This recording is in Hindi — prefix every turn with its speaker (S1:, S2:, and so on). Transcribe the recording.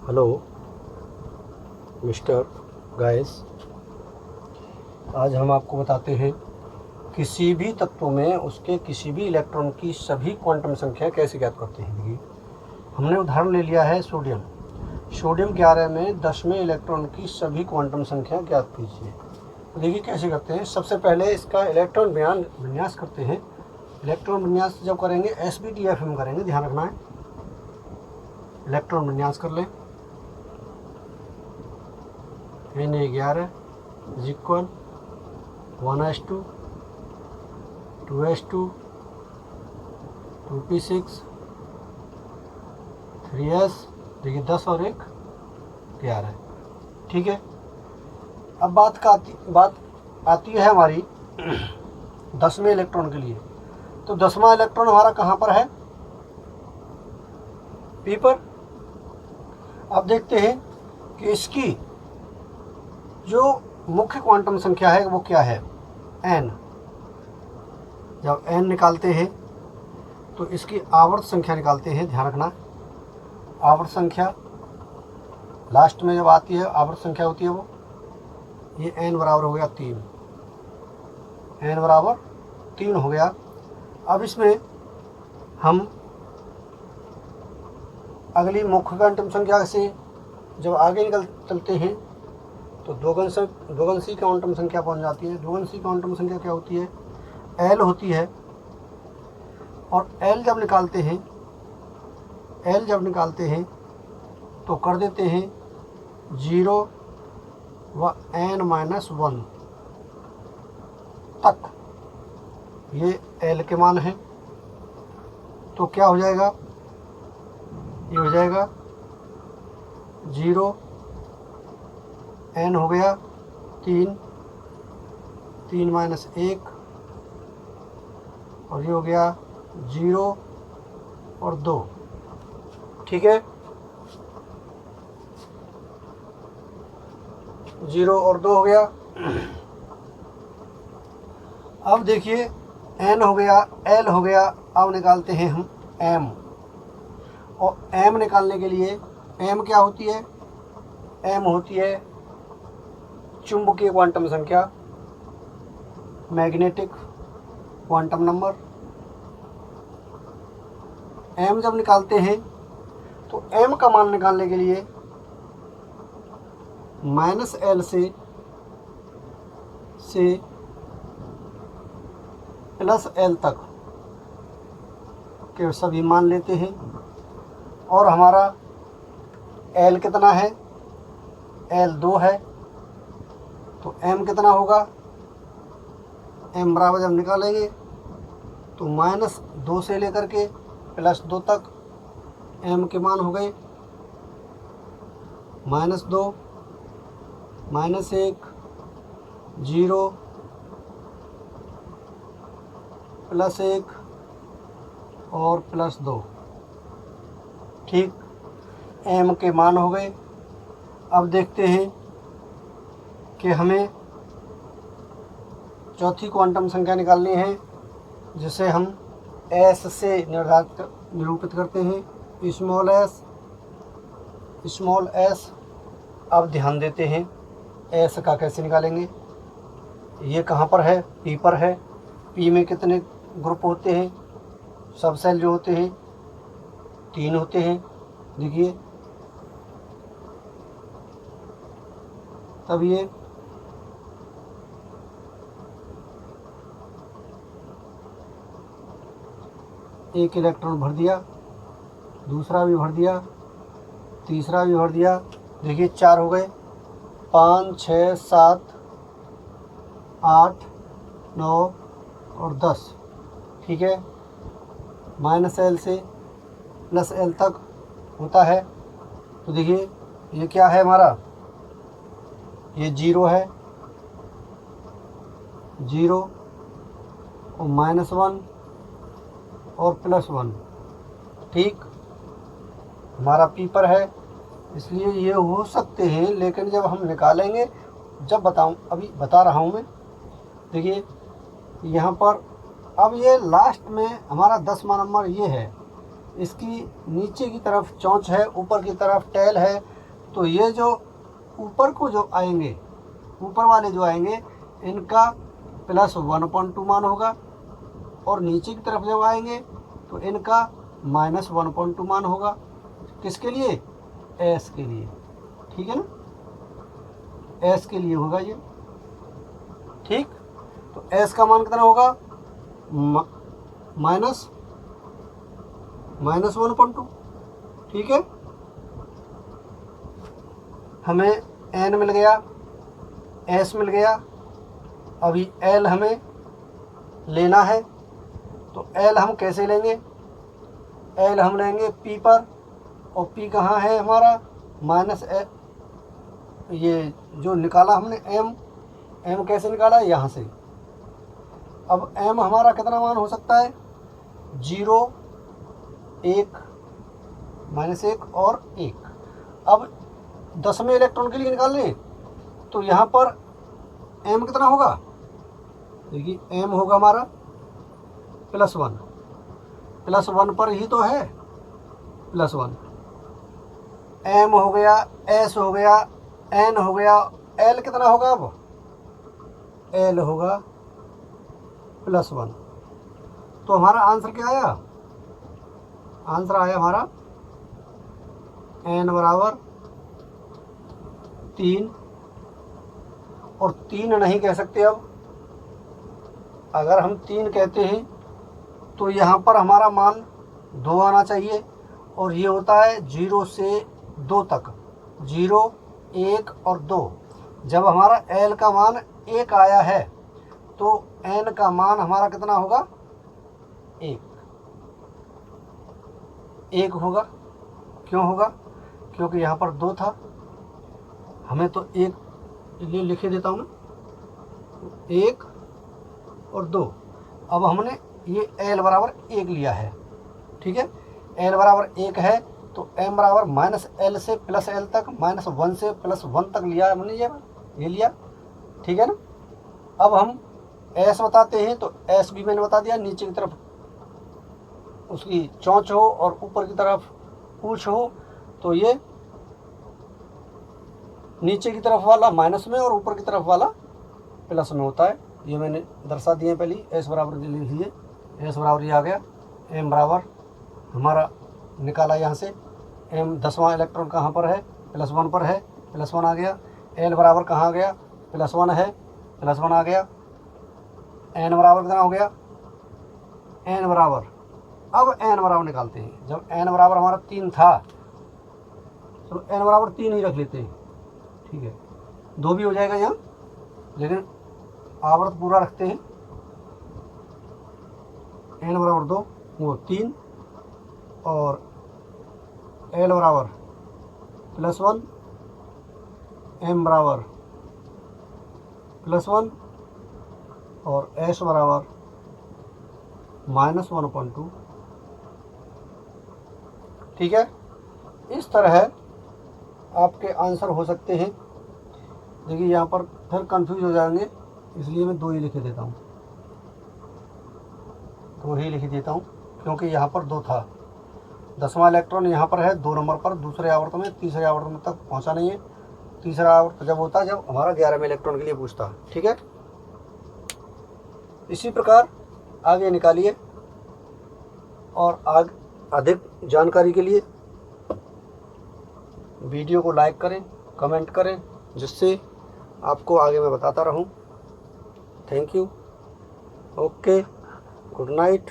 S1: हेलो मिस्टर गाइस, आज हम आपको बताते हैं किसी भी तत्व में उसके किसी भी इलेक्ट्रॉन की सभी क्वांटम संख्या कैसे ज्ञात करते हैं। देखिए, हमने उदाहरण ले लिया है सोडियम 11 में 10वें इलेक्ट्रॉन की सभी क्वांटम संख्या ज्ञात कीजिए। तो देखिए कैसे करते हैं। सबसे पहले इसका इलेक्ट्रॉन विन्यास करते हैं। इलेक्ट्रॉन विन्यास जब करेंगे SPDF हम करेंगे, ध्यान रखना है। इलेक्ट्रॉन विन्यास कर लें। Na11 is equal 1s2 2s2 2p6 3s, देखिए 10 और 1 11। ठीक है, अब बात आती है हमारी 10वें इलेक्ट्रॉन के लिए। तो 10वां इलेक्ट्रॉन हमारा कहाँ पर है? P पर। अब देखते हैं कि इसकी जो मुख्य क्वांटम संख्या है वो क्या है, n। जब n निकालते हैं तो इसकी आवर्त संख्या निकालते हैं। ध्यान रखना, आवर्त संख्या लास्ट में जब आती है, आवर्त संख्या होती है वो, ये n बराबर हो गया 3, n बराबर 3 हो गया। अब इसमें हम अगली मुख्य क्वांटम संख्या से जब आगे चलते हैं तो दोगुंसी क्वांटम संख्या पहुंच जाती है। दोगुंसी क्वांटम संख्या क्या होती है? L होती है। और L जब निकालते हैं तो कर देते हैं 0 व n-1 तक, ये L के मान है। तो क्या हो जाएगा? ये हो जाएगा 0, n हो गया 3, 3 - 1, और ये हो गया 0 और 2। ठीक है, 0 और 2 हो गया। अब देखिए n हो गया, L हो गया। अब निकालते हैं हम m, और m निकालने के लिए m क्या होती है? m होती है चुंबकीय क्वांटम संख्या, मैग्नेटिक क्वांटम नंबर। m जब निकालते हैं तो m का मान निकालने के लिए -L से +L तक के सभी मान लेते हैं। और हमारा L कितना है? L 2 है। तो m कितना होगा? m बराबर जब निकालेंगे तो -2 से लेकर के +2 तक m के मान हो गए -2, -1, 0, +1 और +2। ठीक, m के मान हो गए। अब देखते हैं कि हमें चौथी क्वांटम संख्या निकालनी है, जिसे हम s से निरूपित करते हैं, स्मॉल s। अब ध्यान देते हैं s का कैसे निकालेंगे। ये कहाँ पर है? P पर है। P में कितने ग्रुप होते हैं? सब सेल जो होते हैं 3 होते हैं। देखिए, तब ये एक इलेक्ट्रॉन भर दिया, दूसरा भी भर दिया, तीसरा भी भर दिया। देखिए 4 हो गए, 5, 6, 7, 8, 9 और 10। ठीक है, -L से +L तक होता है। तो देखिए ये क्या है हमारा? ये 0 है, 0 और -1 और +1। ठीक, हमारा P पर है, इसलिए ये हो सकते हैं। लेकिन जब हम निकालेंगे, जब बताऊं, अभी बता रहा हूं मैं। देखिए यहाँ पर अब ये लास्ट में हमारा 10वां नंबर ये है। इसकी नीचे की तरफ चोंच है, ऊपर की तरफ टेल है। तो ये जो ऊपर को जो आएंगे, ऊपर वाले जो आएंगे, इनका +1.2 मान होगा, और नीचे की तरफ जब आएंगे तो इनका -1.2 मान होगा। किसके लिए? एस के लिए। ठीक है ना, एस के लिए होगा ये। ठीक, तो एस का मान कितना होगा? -1.2। ठीक है, हमें एन मिल गया, एस मिल गया। अभी एल हमें लेना है, तो एल हम कैसे लेंगे? एल हम लेंगे पी पर, और पी कहाँ है हमारा? ये जो निकाला हमने एम कैसे निकाला? यहाँ से। अब एम हमारा कितना मान हो सकता है? 0, 1, -1 और 1। अब 10वें इलेक्ट्रॉन के लिए निकाल लें, तो यहाँ पर एम कितना होगा? देखिए, एम होगा हमारा +1, +1 पर ही तो है +1। एम हो गया, एस हो गया, एन हो गया, एल कितना होगा? अब एल होगा +1। तो हमारा आंसर क्या आया? आंसर आया हमारा n बराबर 3, और 3 नहीं कह सकते। अब अगर हम 3 कहते हैं तो यहाँ पर हमारा मान 2 आना चाहिए, और ये होता है 0 से 2 तक, 0, 1 और 2। जब हमारा l का मान 1 आया है तो n का मान हमारा कितना होगा? 1 होगा। क्यों होगा? क्योंकि यहाँ पर 2 था, हमें तो 1 लिए लिखे देता हूँ ना, 1 और 2। अब हमने ये l बराबर 1 लिया है। ठीक है, l बराबर 1 है, तो m बराबर -l से +l तक, -1 से +1 तक लिया हमने, ये लिया। ठीक है ना। अब हम s बताते हैं, तो s भी मैंने बता दिया। नीचे की तरफ उसकी चोंच हो और ऊपर की तरफ पूंछ हो, तो ये नीचे की तरफ वाला माइनस में और ऊपर की तरफ वाला प्लस में होता है। ये मैंने दर्शा दिए पहले। s बराबर लिख लीजिए, s बराबर ये आ गया। m बराबर हमारा निकाला यहाँ से, m 10वां इलेक्ट्रॉन कहाँ पर है? +1 पर है, +1 आ गया। l बराबर कहाँ आ गया? +1 है, +1 आ गया। n बराबर कितना हो गया? n बराबर, अब n बराबर निकालते हैं। जब n बराबर हमारा 3 था, चलो n बराबर 3 ही रख लेते हैं। ठीक है, 2 भी हो जाएगा यहाँ, लेकिन आवर्त पूरा रखते हैं। n बराबर 2, वो 3, और l बराबर +1, m बराबर +1, और s बराबर -1.2। ठीक है, इस तरह आपके आंसर हो सकते हैं। देखिए, यहाँ पर फिर कंफ्यूज हो जाएंगे, इसलिए मैं 2 ही लिख देता हूँ, 2 ही लिख देता हूँ, क्योंकि यहाँ पर 2 था। 10वां इलेक्ट्रॉन यहाँ पर है 2 नंबर पर, दूसरे आवर्त में, तीसरे आवर्त में तक पहुँचा नहीं है। तीसरा आवर्त जब होता है जब हमारा 11वें इलेक्ट्रॉन के लिए पूछता। ठीक है, इसी प्रकार आगे निकालिए, और अधिक जानकारी के लिए वीडियो को लाइक करें, कमेंट करें, जिससे आपको आगे मैं बताता रहूं। Thank you. Okay, good night.